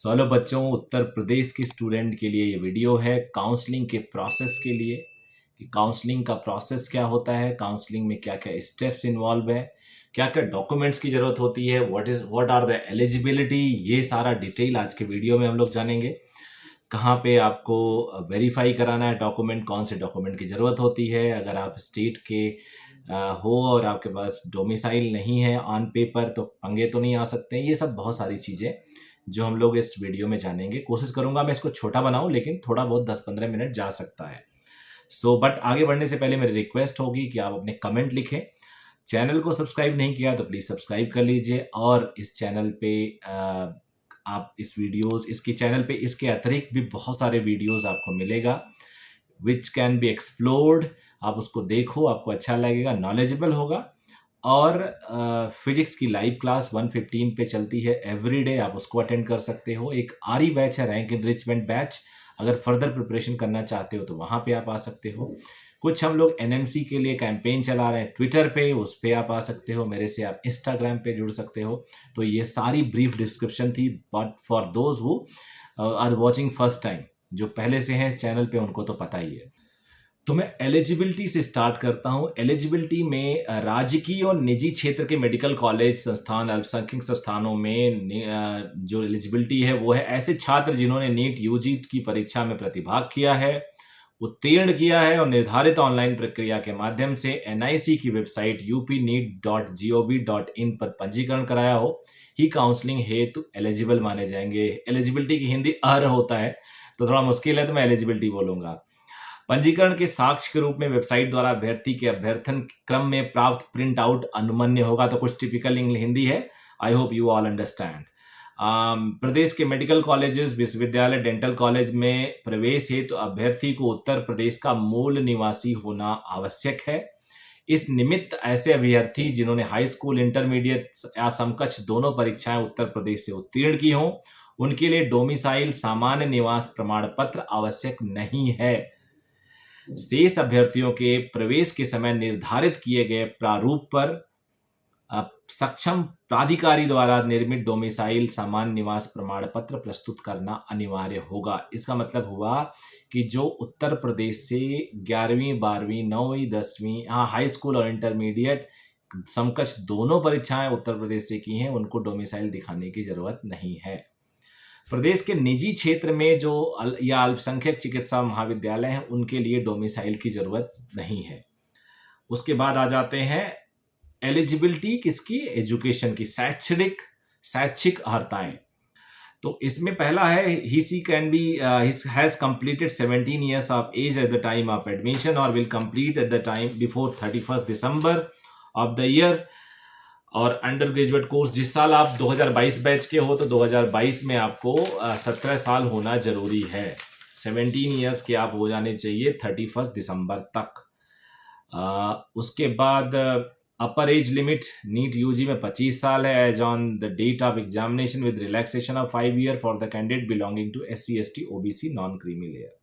Hello बच्चों, उत्तर प्रदेश के student के लिए ये वीडियो है काउंसलिंग के प्रोसेस के लिए कि काउंसलिंग का प्रोसेस क्या होता है, काउंसलिंग में क्या क्या स्टेप्स इन्वॉल्व है, क्या क्या डॉक्यूमेंट्स की ज़रूरत होती है, व्हाट आर द एलिजिबिलिटी। ये सारा डिटेल आज के वीडियो में हम लोग जानेंगे। कहाँ पे आपको वेरीफाई कराना है डॉक्यूमेंट, कौन से डॉक्यूमेंट की ज़रूरत होती है, अगर आप स्टेट के हो और आपके पास डोमिसाइल नहीं है ऑन पेपर तो पंगे तो नहीं आ सकते हैं। ये सब बहुत सारी चीज़ें जो हम लोग इस वीडियो में जानेंगे। कोशिश करूंगा मैं इसको छोटा बनाऊं, लेकिन थोड़ा बहुत 10-15 मिनट जा सकता है। बट आगे बढ़ने से पहले मेरी रिक्वेस्ट होगी कि आप अपने कमेंट लिखें। चैनल को सब्सक्राइब नहीं किया तो प्लीज़ सब्सक्राइब कर लीजिए, और इस चैनल पे आप इसके चैनल पे इसके अतिरिक्त भी बहुत सारे वीडियोस आपको मिलेगा विच कैन बी एक्सप्लोर्ड। आप उसको देखो, आपको अच्छा लगेगा, नॉलेजेबल होगा। और फिजिक्स की लाइव क्लास 1:15 पे चलती है एवरीडे, आप उसको अटेंड कर सकते हो। एक आरी बैच है, रैंक इनरिचमेंट बैच, अगर फर्दर प्रिपरेशन करना चाहते हो तो वहाँ पे आप आ सकते हो। कुछ हम लोग एनएमसी के लिए कैंपेन चला रहे हैं ट्विटर पे, उस पे आप आ सकते हो। मेरे से आप इंस्टाग्राम पे जुड़ सकते हो। तो ये सारी ब्रीफ डिस्क्रिप्शन थी, but for those who are watching first time, जो पहले से हैं इस चैनल पे, उनको तो पता ही है। तो मैं एलिजिबिलिटी से स्टार्ट करता हूं। एलिजिबिलिटी में राजकीय और निजी क्षेत्र के मेडिकल कॉलेज संस्थान, अल्पसंख्यक संस्थानों में जो एलिजिबिलिटी है वो है ऐसे छात्र जिन्होंने नीट यूजी की परीक्षा में प्रतिभाग किया है, उत्तीर्ण किया है और निर्धारित ऑनलाइन प्रक्रिया के माध्यम से एनआईसी की वेबसाइट upneet.gov.in पर पंजीकरण कराया हो, ही काउंसलिंग हेतु एलिजिबल माने जाएंगे। एलिजिबिलिटी की हिंदी अर्ह होता है तो थोड़ा मुश्किल है, तो मैं एलिजिबिलिटी बोलूंगा। पंजीकरण के साक्ष्य के रूप में वेबसाइट द्वारा अभ्यर्थी के अभ्यर्थन क्रम में प्राप्त प्रिंट आउट अनुमन्य होगा। तो कुछ टिपिकल हिंदी है, I hope you all understand. प्रदेश के मेडिकल कॉलेजेस, विश्वविद्यालय, डेंटल कॉलेज में प्रवेश हेतु तो अभ्यर्थी को उत्तर प्रदेश का मूल निवासी होना आवश्यक है। इस निमित्त ऐसे अभ्यर्थी जिन्होंने हाई स्कूल, इंटरमीडिएट या समकक्ष दोनों परीक्षाएं उत्तर प्रदेश से उत्तीर्ण की हों, उनके लिए डोमिसाइल सामान्य निवास प्रमाण पत्र आवश्यक नहीं है। शेष अभ्यर्थियों के प्रवेश के समय निर्धारित किए गए प्रारूप पर सक्षम प्राधिकारी द्वारा निर्मित डोमिसाइल सामान्य निवास प्रमाण पत्र प्रस्तुत करना अनिवार्य होगा। इसका मतलब हुआ कि जो उत्तर प्रदेश से 11वीं, 12वीं, 9वीं, 10वीं, हाई स्कूल और इंटरमीडिएट समकक्ष दोनों परीक्षाएं उत्तर प्रदेश से की हैं, उनको डोमिसाइल दिखाने की जरूरत नहीं है। प्रदेश के निजी क्षेत्र में जो या अल्पसंख्यक चिकित्सा महाविद्यालय हैं, उनके लिए डोमिसाइल की जरूरत नहीं है। उसके बाद आ जाते हैं एलिजिबिलिटी किसकी, एजुकेशन की, शैक्षिक अर्हताएं। तो इसमें पहला है he can be has completed 17 years of age at the time of admission or will complete at the time before 31st December of the year। और अंडर ग्रेजुएट कोर्स, जिस साल आप 2022 बैच के हो तो 2022 में आपको 17 साल होना जरूरी है। 17 years के आप हो जाने चाहिए 31 दिसंबर तक। उसके बाद upper age limit NEET UG में 25 साल है age on the date of examination, with relaxation of 5 year for the candidate belonging to SC ST OBC non creamy layer.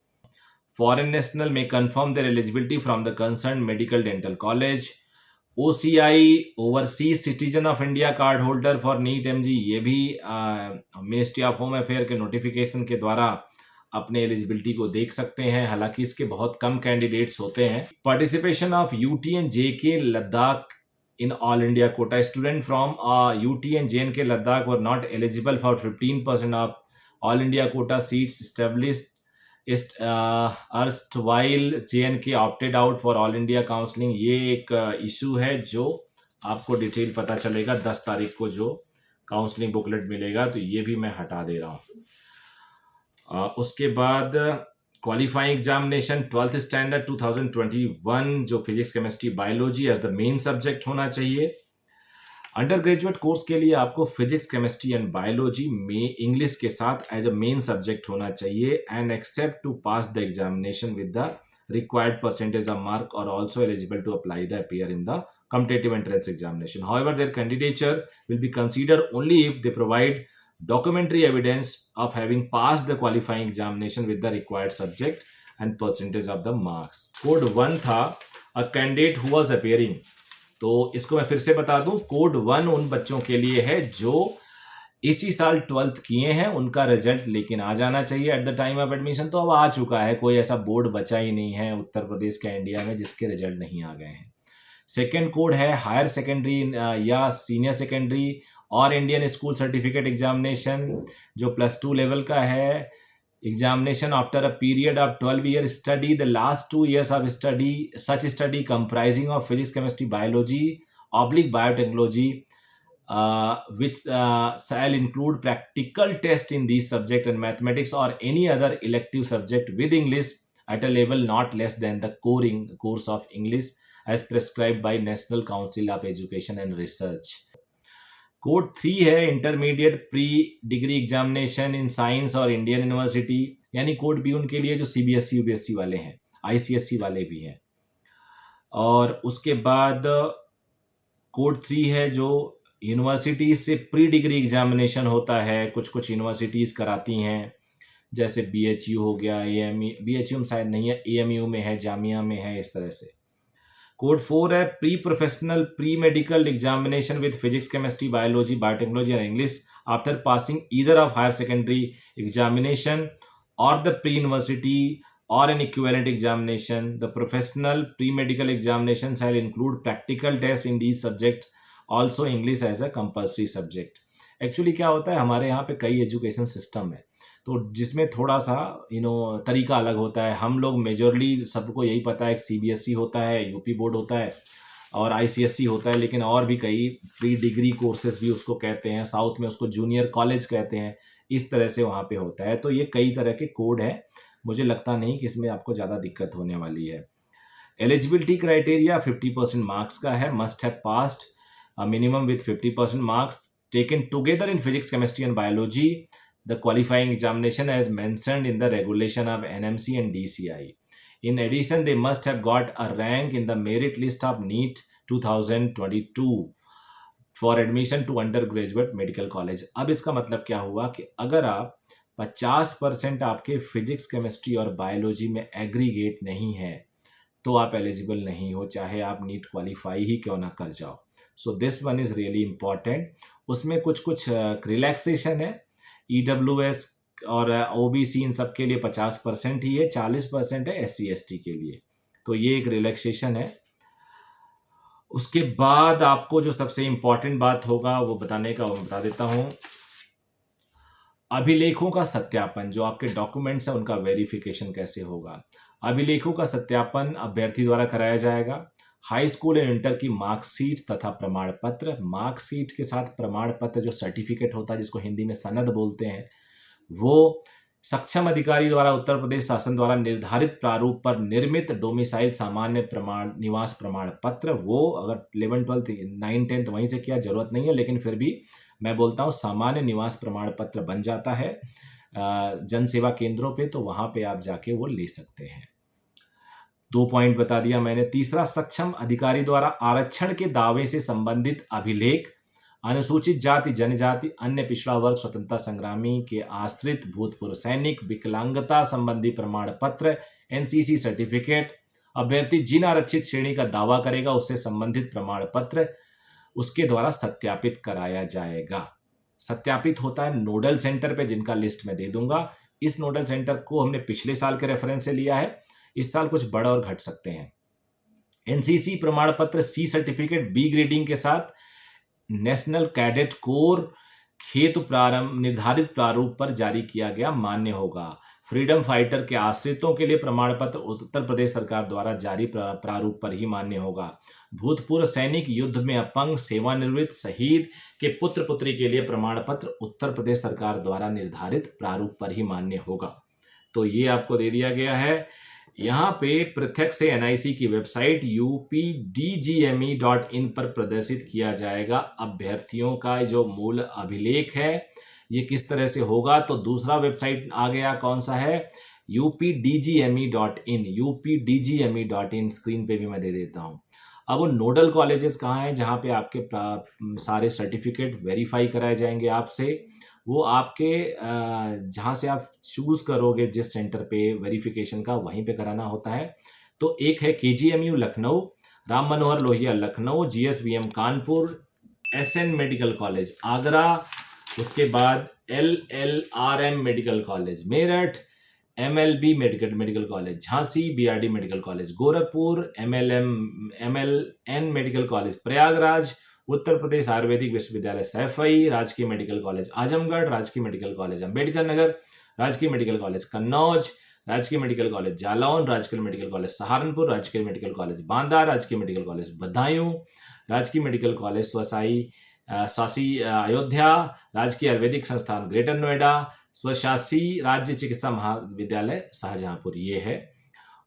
Foreign national में confirm their eligibility from the concern medical dental college. OCI overseas citizen of India card holder for NEET MG, ये भी ministry of home affair के नोटिफिकेशन के द्वारा अपने eligibility को देख सकते हैं। हालांकि इसके बहुत कम कैंडिडेट्स होते हैं। Participation of UT and JK Ladakh in all India quota, student from UT and JNK Ladakh were not eligible for 15% of all India quota seats established while JNK opted out for all India counselling. ये एक issue है जो आपको detail पता चलेगा 10 तारीख को, जो काउंसलिंग बुकलेट मिलेगा, तो ये भी मैं हटा दे रहा हूँ। उसके बाद क्वालिफाइंग एग्जामिनेशन 12th स्टैंडर्ड 2021, जो physics, chemistry, biology as the main subject होना चाहिए। अंडर ग्रेजुएट कोर्स के लिए आपको फिजिक्स, केमिस्ट्री एंड बायोलॉजी में इंग्लिश के साथ एज अ मेन सब्जेक्ट होना चाहिए, and except to pass the examination with the required percentage of mark और also eligible to apply the appear in the competitive entrance examination. However, their candidature will be considered only if they provide documentary evidence of having passed the qualifying examination with the required subject and percentage of the marks. Code 1 था a candidate who was appearing, तो इसको मैं फिर से बता दूं, code 1 उन बच्चों के लिए है जो इसी साल 12th किए हैं, उनका रिजल्ट लेकिन आ जाना चाहिए at the time of admission. तो अब आ चुका है, कोई ऐसा बोर्ड बचा ही नहीं है उत्तर प्रदेश का इंडिया में जिसके रिजल्ट नहीं आ गए हैं। सेकेंड कोड है हायर सेकेंडरी या सीनियर सेकेंडरी और इंडियन स्कूल सर्टिफिकेट एग्जामिनेशन, जो +2 लेवल का है। examination after a period of 12-year study, the last 2 years of study, such study comprising of physics, chemistry, biology oblique biotechnology, which shall include practical test in these subject and mathematics or any other elective subject with English at a level not less than the course of English as prescribed by National Council of Education and Research. Code 3 है intermediate pre degree examination in science और Indian university, यानी code भी उनके लिए जो CBSE UPSC वाले हैं, ICSE वाले भी हैं। और उसके बाद कोड 3 है जो यूनिवर्सिटीज से प्री डिग्री एग्जामिनेशन होता है, कुछ कुछ यूनिवर्सिटीज़ कराती हैं, जैसे बीएचयू हो गया, एएमयू, बीएचयू में शायद नहीं है, एएमयू में है, जामिया में है, इस तरह से। कोड 4 है pre professional pre medical examination with physics, chemistry, biology, biotechnology और English after passing either of higher secondary examination और the pre university or an equivalent examination. The professional pre-medical examination shall include practical tests in these subject, also English as a compulsory subject. Actually क्या होता है, हमारे यहाँ पे कई education system है, तो जिसमें थोड़ा सा तरीका अलग होता है। हम लोग मेजरली सबको यही पता है कि सीबीएसई होता है, यूपी बोर्ड होता है और आईसीएसई होता है, लेकिन और भी कई प्री डिग्री कोर्सेज भी उसको कहते हैं, साउथ में उसको जूनियर कॉलेज कहते हैं, इस तरह से वहाँ पे होता है। तो ये कई तरह के कोड हैं, मुझे लगता नहीं कि इसमें आपको ज़्यादा दिक्कत होने वाली है। एलिजिबिलिटी क्राइटेरिया 50% मार्क्स का है, must have passed minimum with 50% marks taken together in physics, chemistry and biology the qualifying examination as mentioned in the regulation of NMC and DCI. In addition, they must have got a rank in the merit list of NEET 2022 for admission to undergraduate medical college. अब इसका मतलब क्या हुआ कि अगर आप 50% आपके physics, chemistry और बायोलॉजी में एग्रीगेट नहीं है तो आप एलिजिबल नहीं हो, चाहे आप नीट क्वालिफाई ही क्यों ना कर जाओ। So this one is really important. उसमें कुछ कुछ रिलैक्सेशन है, EWS और OBC इन सब के लिए 50% ही है, 40% है SC ST के लिए, तो ये एक रिलैक्सेशन है। उसके बाद आपको जो सबसे इम्पॉर्टेंट बात होगा वो बताने का, वो बता देता हूँ। अभिलेखों का सत्यापन, जो आपके डॉक्यूमेंट्स हैं उनका वेरिफिकेशन कैसे होगा। अभिलेखों का सत्यापन अभ्यर्थी द्वारा कराया जाएगा। हाई स्कूल एंड इंटर की मार्कशीट तथा प्रमाण पत्र, मार्कशीट के साथ प्रमाण पत्र जो सर्टिफिकेट होता है जिसको हिंदी में सनद बोलते हैं, वो सक्षम अधिकारी द्वारा उत्तर प्रदेश शासन द्वारा निर्धारित प्रारूप पर निर्मित डोमिसाइल सामान्य प्रमाण निवास प्रमाण पत्र, वो अगर 11, 12, 9, 10 वहीं से किया जरूरत नहीं है, लेकिन फिर भी मैं बोलता हूँ सामान्य निवास प्रमाण पत्र बन जाता है जन सेवा केंद्रों पे, तो वहाँ पे आप जाके वो ले सकते हैं। 2 पॉइंट बता दिया मैंने। तीसरा, सक्षम अधिकारी द्वारा आरक्षण के दावे से संबंधित अभिलेख, अनुसूचित जाति, जनजाति, अन्य पिछड़ा वर्ग, स्वतंत्रता संग्रामी के आश्रित, भूतपूर्व सैनिक, विकलांगता संबंधी प्रमाण पत्र, NCC सर्टिफिकेट, अभ्यर्थी जिन आरक्षित श्रेणी का दावा करेगा उससे संबंधित प्रमाण पत्र उसके द्वारा सत्यापित कराया जाएगा। सत्यापित होता है नोडल सेंटर पे, जिनका लिस्ट मैं दे दूंगा। इस नोडल सेंटर को हमने पिछले साल के रेफरेंस से लिया है, इस साल कुछ बढ़ और घट सकते हैं। NCC प्रमाण पत्र C सर्टिफिकेट B ग्रेडिंग के साथ नेशनल कैडेट कोर हेतु प्रारंभ निर्धारित प्रारूप पर जारी किया गया मान्य होगा। फ्रीडम फाइटर के आश्रितों के लिए प्रमाण पत्र उत्तर प्रदेश सरकार द्वारा जारी प्रारूप पर ही मान्य होगा। भूतपूर्व सैनिक, युद्ध में अपंग, सेवानिवृत्त, शहीद के पुत्र पुत्री के लिए प्रमाण पत्र उत्तर प्रदेश सरकार द्वारा निर्धारित प्रारूप पर ही मान्य होगा। तो ये आपको दे दिया गया है। यहाँ पे पृथक से NIC की वेबसाइट updgme.in पर प्रदर्शित किया जाएगा अभ्यर्थियों का जो मूल अभिलेख है ये किस तरह से होगा। तो दूसरा वेबसाइट आ गया, कौन सा है, updgme.in, updgme.in स्क्रीन पे भी मैं दे देता हूँ। अब वो नोडल कॉलेजेस कहाँ हैं जहाँ पे आपके सारे सर्टिफिकेट वेरीफाई कराए जाएंगे आपसे, वो आपके जहाँ से आप चूज़ करोगे जिस सेंटर पे वेरिफिकेशन का, वहीं पे कराना होता है। तो एक है KGMU Lucknow, Ram Manohar Lohia Lucknow, GSVM Kanpur, SN medical college Agra, उसके बाद LLRM medical college Meerut, MLB medical college Jhansi, BRD medical college Gorakhpur, MLN medical college Prayagraj, Uttar Pradesh Ayurvedic Vishwavidyalaya Saifai, राजकीय मेडिकल कॉलेज आजमगढ़, राजकीय मेडिकल कॉलेज अम्बेडकर नगर, राजकीय मेडिकल कॉलेज कन्नौज, राजकीय मेडिकल कॉलेज जालौन, राजकीय मेडिकल कॉलेज सहारनपुर, राजकीय मेडिकल कॉलेज बांदा, राजकीय मेडिकल कॉलेज बदायूं, राजकीय मेडिकल कॉलेज स्वासी अयोध्या, राजकीय आयुर्वेदिक संस्थान ग्रेटर नोएडा, स्वशासी राज्य चिकित्सा महाविद्यालय शाहजहांपुर, ये है।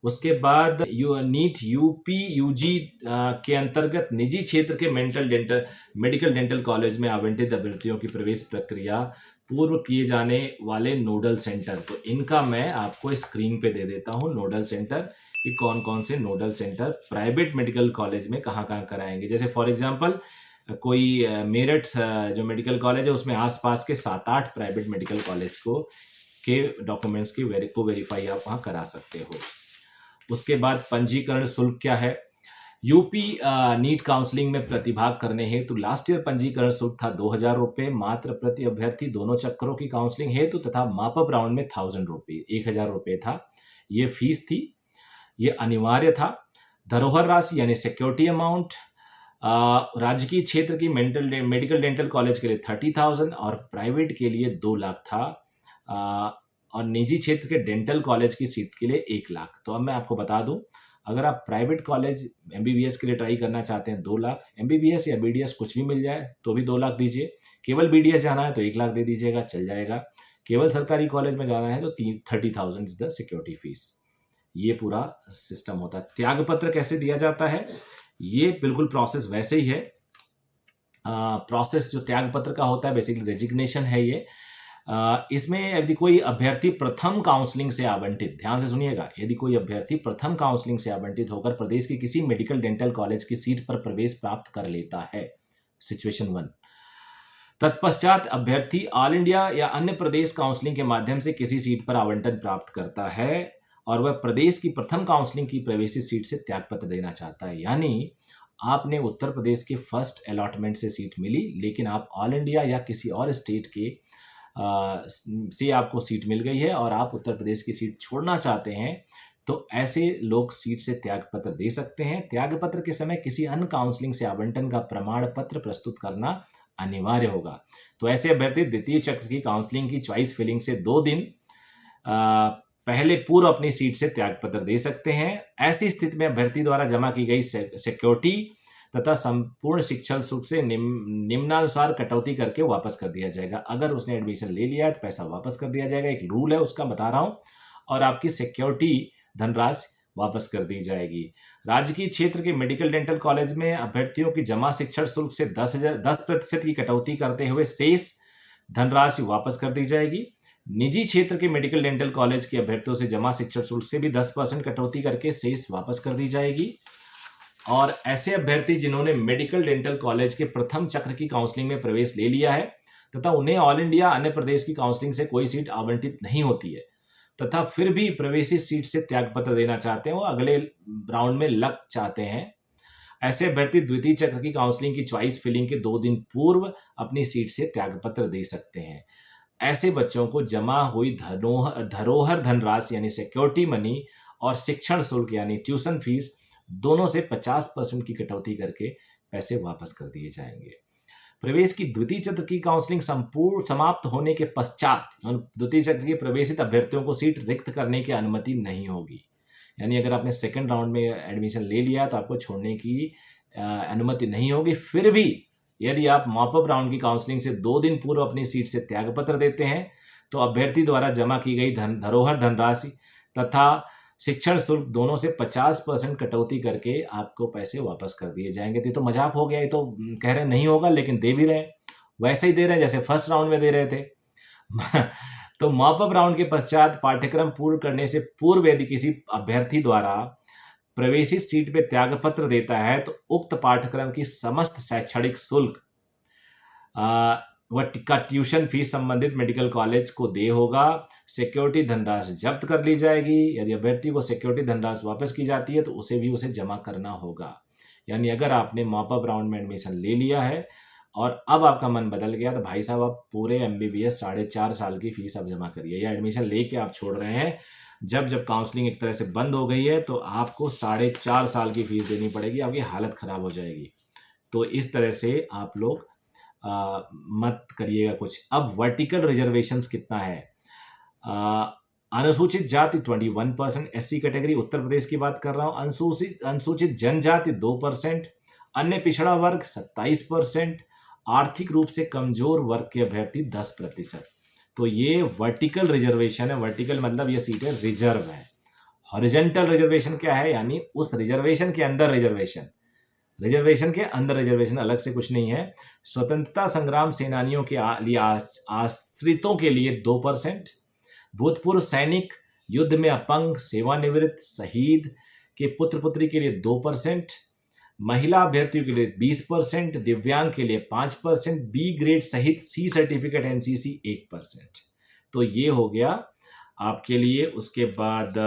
उसके बाद नीट यूपी यूजी के अंतर्गत निजी क्षेत्र के मेडिकल डेंटल कॉलेज में आवंटित अभ्यर्थियों की प्रवेश प्रक्रिया पूर्व किए जाने वाले नोडल सेंटर, तो इनका मैं आपको स्क्रीन पे दे देता हूँ नोडल सेंटर कि कौन कौन से nodal centre private medical college में कहाँ कहाँ कराएंगे। जैसे फॉर एग्जांपल कोई मेरठ जो मेडिकल कॉलेज है उसमें आसपास के 7-8 प्राइवेट मेडिकल कॉलेज के डॉक्यूमेंट्स को वेरीफाई आप वहाँ करा सकते हो। उसके बाद पंजीकरण शुल्क क्या है। यूपी नीट काउंसलिंग में प्रतिभाग करने हेतु लास्ट ईयर पंजीकरण शुल्क था 2,000 रुपये मात्र प्रति अभ्यर्थी दोनों चक्रों की काउंसलिंग हेतु, तथा मापअप राउंड में 1,000 रुपये 1,000 रुपये था, ये फीस थी, ये अनिवार्य था। धरोहर राशि यानी सिक्योरिटी अमाउंट राजकीय क्षेत्र की मेडिकल डेंटल कॉलेज के लिए 30,000 और प्राइवेट के लिए 2 लाख था, और निजी क्षेत्र के डेंटल कॉलेज की सीट के लिए 1 लाख। तो अब मैं आपको बता दूं, अगर आप प्राइवेट कॉलेज MBBS के लिए ट्राई करना चाहते हैं 2 लाख, MBBS या BDS कुछ भी मिल जाए तो भी 2 लाख दीजिए, केवल BDS जाना है तो 1 लाख दे दीजिएगा, चल जाएगा, केवल सरकारी कॉलेज में जाना है तो 30,000 इज द सिक्योरिटी फीस। ये पूरा सिस्टम होता है। त्यागपत्र कैसे दिया जाता है, ये बिल्कुल प्रोसेस वैसे ही है। प्रोसेस जो त्यागपत्र का होता है बेसिकली रेजिग्नेशन है ये। इसमें यदि कोई अभ्यर्थी प्रथम काउंसलिंग से आवंटित, ध्यान से सुनिएगा, यदि कोई अभ्यर्थी प्रथम काउंसलिंग से आवंटित होकर प्रदेश की किसी मेडिकल डेंटल कॉलेज की सीट पर प्रवेश प्राप्त कर लेता है, सिचुएशन 1, तत्पश्चात अभ्यर्थी ऑल इंडिया या अन्य प्रदेश काउंसलिंग के माध्यम से किसी सीट पर आवंटन प्राप्त करता है और वह प्रदेश की प्रथम काउंसलिंग की प्रवेशित सीट से त्यागपत्र देना चाहता है, यानी आपने उत्तर प्रदेश के फर्स्ट अलॉटमेंट से सीट मिली लेकिन आप ऑल इंडिया या किसी और स्टेट के से आपको सीट मिल गई है और आप उत्तर प्रदेश की सीट छोड़ना चाहते हैं, तो ऐसे लोग सीट से त्यागपत्र दे सकते हैं। त्यागपत्र के समय किसी अन्य काउंसलिंग से आवंटन का प्रमाण पत्र प्रस्तुत करना अनिवार्य होगा। तो ऐसे अभ्यर्थी द्वितीय चक्र की काउंसलिंग की चॉइस फिलिंग से 2 दिन पहले पूर्व अपनी सीट से त्यागपत्र दे सकते हैं। ऐसी स्थिति में अभ्यर्थी द्वारा जमा की गई सिक्योरिटी तथा संपूर्ण शिक्षण शुल्क से निम्नानुसार कटौती करके वापस कर दिया जाएगा। अगर उसने एडमिशन ले लिया है तो पैसा वापस कर दिया जाएगा, एक रूल है उसका बता रहा हूं, और आपकी सिक्योरिटी धनराशि वापस कर दी जाएगी। राजकीय क्षेत्र के मेडिकल डेंटल कॉलेज में अभ्यर्थियों की जमा शिक्षण शुल्क से 10% की कटौती करते हुए शेष धनराशि वापस कर दी जाएगी। निजी क्षेत्र के मेडिकल डेंटल कॉलेज के अभ्यर्थियों से जमा शिक्षण शुल्क से भी 10% कटौती करके शेष वापस कर दी जाएगी। और ऐसे अभ्यर्थी जिन्होंने मेडिकल डेंटल कॉलेज के प्रथम चक्र की काउंसलिंग में प्रवेश ले लिया है तथा उन्हें ऑल इंडिया अन्य प्रदेश की काउंसलिंग से कोई सीट आवंटित नहीं होती है तथा फिर भी प्रवेशित सीट से त्यागपत्र देना चाहते हैं, वो अगले राउंड में लग चाहते हैं, ऐसे अभ्यर्थी द्वितीय चक्र की काउंसलिंग की चॉइस फिलिंग के 2 दिन पूर्व अपनी सीट से त्यागपत्र दे सकते हैं। ऐसे बच्चों को जमा हुई धरोहर धनराशि यानी सिक्योरिटी मनी और शिक्षण शुल्क यानी ट्यूशन फीस दोनों से 50% की कटौती करके पैसे वापस कर दिए जाएंगे। प्रवेश की द्वितीय चक्र की काउंसलिंग संपूर्ण समाप्त होने के पश्चात द्वितीय चक्र के प्रवेशित अभ्यर्थियों को सीट रिक्त करने की अनुमति नहीं होगी। यानी अगर आपने सेकंड राउंड में एडमिशन ले लिया तो आपको छोड़ने की अनुमति नहीं होगी। फिर भी यदि आप मॉपअप राउंड की काउंसलिंग से 2 दिन पूर्व अपनी सीट से त्यागपत्र देते हैं तो अभ्यर्थी द्वारा जमा की गई धरोहर धनराशि तथा शिक्षण शुल्क दोनों से 50% कटौती करके आपको पैसे वापस कर दिए जाएंगे। तो मजाक हो गया, ये तो कह रहे नहीं होगा लेकिन दे भी रहे हैं, वैसे ही दे रहे हैं जैसे फर्स्ट राउंड में दे रहे थे। तो मॉपअप राउंड के पश्चात पाठ्यक्रम पूर्ण करने से पूर्व यदि किसी अभ्यर्थी द्वारा प्रवेशित सीट पे त्यागपत्र देता है तो उक्त पाठ्यक्रम की समस्त शैक्षणिक शुल्क का ट्यूशन फीस संबंधित मेडिकल कॉलेज को दे होगा। सिक्योरिटी धनराशि जब्त कर ली जाएगी। यदि अभ्यर्थी को सिक्योरिटी धनराशि वापस की जाती है तो उसे जमा करना होगा। यानी अगर आपने मॉपअप राउंड में एडमिशन ले लिया है और अब आपका मन बदल गया तो भाई साहब आप पूरे MBBS 4.5 साल की फीस आप जमा करिए, या एडमिशन लेके आप छोड़ रहे हैं, जब जब काउंसलिंग एक तरह से बंद हो गई है तो आपको 4.5 साल की फीस देनी पड़ेगी, आपकी हालत ख़राब हो जाएगी। तो इस तरह से आप लोग मत करिएगा कुछ। अब वर्टिकल रिजर्वेशंस कितना है? अनुसूचित जाति 21%, SC कैटेगरी उत्तर प्रदेश की बात कर रहा हूँ, अनुसूचित जनजाति 2%, अन्य पिछड़ा वर्ग 27%, आर्थिक रूप से कमजोर वर्ग के अभ्यर्थी 10%। तो ये वर्टिकल रिजर्वेशन है। वर्टिकल मतलब ये सीटें रिजर्व है। हॉरिजॉन्टल रिजर्वेशन क्या है? यानी उस रिजर्वेशन के अंदर रिजर्वेशन, रिजर्वेशन के अंदर रिजर्वेशन, अलग से कुछ नहीं है। स्वतंत्रता संग्राम सेनानियों के लिए आश्रितों के लिए 2%, भूतपूर्व सैनिक, युद्ध में अपंग, सेवानिवृत्त, शहीद के पुत्र पुत्री के लिए 2%, महिला अभ्यर्थियों के लिए 20%, दिव्यांग के लिए 5%, बी ग्रेड सहित C सर्टिफिकेट NCC 1%। तो ये हो गया आपके लिए। उसके बाद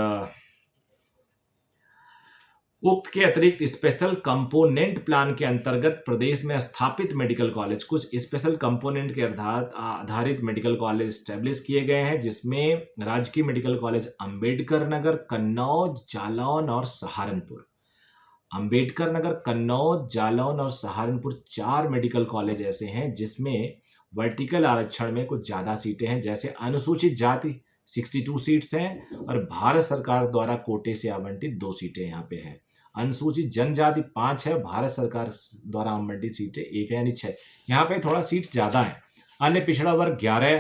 उक्त के अतिरिक्त स्पेशल कंपोनेंट प्लान के अंतर्गत प्रदेश में स्थापित मेडिकल कॉलेज, कुछ स्पेशल कंपोनेंट के आधारित मेडिकल कॉलेज स्टैब्लिश किए गए हैं, जिसमें राजकीय मेडिकल कॉलेज अंबेडकर नगर, कन्नौज, जालौन और सहारनपुर। अंबेडकर नगर, कन्नौज, जालौन और सहारनपुर 4 मेडिकल कॉलेज ऐसे हैं जिसमें वर्टिकल आरक्षण में कुछ ज़्यादा सीटें हैं। जैसे अनुसूचित जाति 62 सीट्स हैं और भारत सरकार द्वारा कोटे से आवंटित 2 सीटें यहाँ पे हैं। अनुसूचित जनजाति 5 है, भारत सरकार द्वारा आवंटित सीटें 1 है, यानी 6। यहाँ पे थोड़ा सीट्स ज़्यादा है। अन्य पिछड़ा वर्ग 11,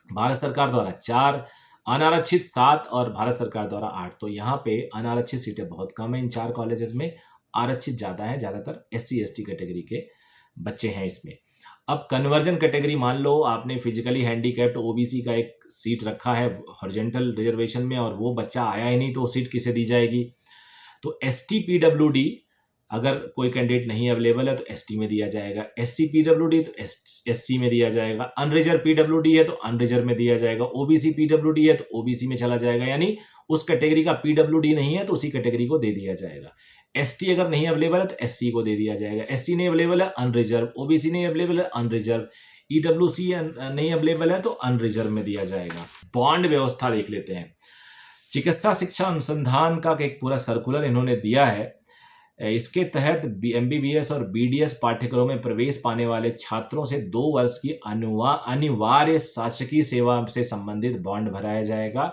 भारत सरकार द्वारा 4, अनारक्षित 7 और भारत सरकार द्वारा 8। तो यहाँ पे अनारक्षित सीटें बहुत कम है इन 4 कॉलेजेस में, आरक्षित ज़्यादा है, ज़्यादातर SC ST कैटेगरी के बच्चे हैं इसमें। अब कन्वर्जन कैटेगरी, मान लो आपने फिजिकली हैंडीकैप्ड OBC का एक सीट रखा है हॉरिजॉन्टल रिजर्वेशन में और वो बच्चा आया ही नहीं, तो वो सीट किसे दी जाएगी? तो ST PWD अगर कोई कैंडिडेट नहीं अवेलेबल है तो ST में दिया जाएगा, SC PWD तो SC में दिया जाएगा, अनरिजर्व PWD है तो अनरिजर्व में दिया जाएगा, OBC PWD है तो OBC में चला जाएगा, यानी उस कैटेगरी का PWD नहीं है तो उसी कैटेगरी को दे दिया जाएगा। ST अगर नहीं अवेलेबल है तो SC को दे दिया जाएगा, SC नहीं अवेलेबल है अनरिजर्व, OBC नहीं अवेलेबल है अनरिजर्व, EWC नहीं अवेलेबल है तो अनरिजर्व में दिया जाएगा। बॉन्ड व्यवस्था देख लेते हैं। चिकित्सा शिक्षा अनुसंधान का एक पूरा सर्कुलर इन्होंने दिया है। इसके तहत MBBS और BDS पाठ्यक्रमों में प्रवेश पाने वाले छात्रों से 2 वर्ष की अनिवार्य शासकीय सेवा से संबंधित बॉन्ड भराया जाएगा।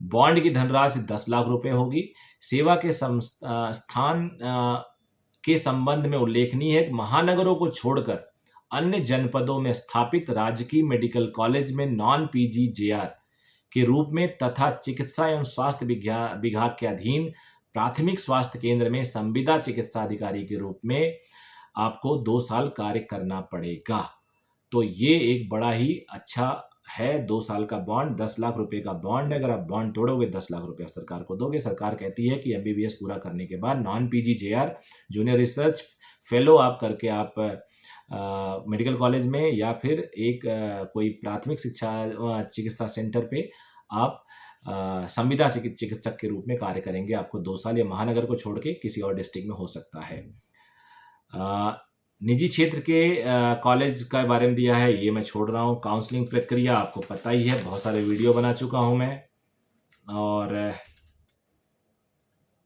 बॉन्ड की धनराशि 10 लाख रुपए होगी। सेवा के स्थान के संबंध में उल्लेखनीय है, महानगरों को छोड़कर अन्य जनपदों में स्थापित राजकीय मेडिकल कॉलेज में नॉन PGJR के रूप में तथा चिकित्सा एवं स्वास्थ्य विभाग के अधीन प्राथमिक स्वास्थ्य केंद्र में संविदा चिकित्सा अधिकारी के रूप में आपको 2 साल कार्य करना पड़ेगा। तो ये एक बड़ा ही अच्छा है। 2 साल का बॉन्ड, 10 लाख रुपए का बॉन्ड है। अगर आप बॉन्ड तोड़ोगे 10 लाख रुपया सरकार को दोगे। सरकार कहती है कि MBBS पूरा करने के बाद non PGJR junior research fellow आप करके आप मेडिकल कॉलेज में या फिर एक कोई प्राथमिक शिक्षा चिकित्सा सेंटर पे आप संविदा चिकित्सक के रूप में कार्य करेंगे। आपको 2 साल, या महानगर को छोड़ के किसी और डिस्ट्रिक्ट में हो सकता है। निजी क्षेत्र के कॉलेज के बारे में दिया है, ये मैं छोड़ रहा हूँ। काउंसलिंग प्रक्रिया आपको पता ही है, बहुत सारे वीडियो बना चुका हूँ मैं। और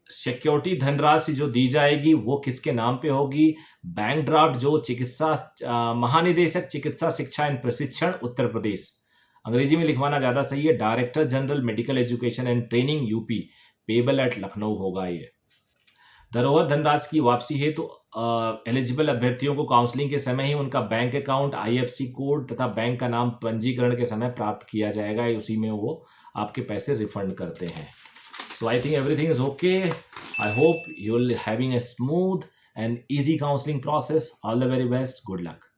सिक्योरिटी धनराशि जो दी जाएगी वो किसके नाम पे होगी? बैंक ड्राफ्ट जो चिकित्सा महानिदेशक चिकित्सा शिक्षा एंड प्रशिक्षण उत्तर प्रदेश, अंग्रेजी में लिखवाना ज़्यादा सही है, director general medical education and training UP, payable eight Lucknow होगा ये। धरोहर धनराशि की वापसी है तो एलिजिबल अभ्यर्थियों को काउंसलिंग के समय ही उनका बैंक अकाउंट, IFSC कोड तथा बैंक का नाम पंजीकरण के समय प्राप्त किया जाएगा। उसी में वो आपके पैसे रिफंड करते हैं। So I think everything is okay. I hope you're having a smooth and easy counseling process. All the very best. Good luck.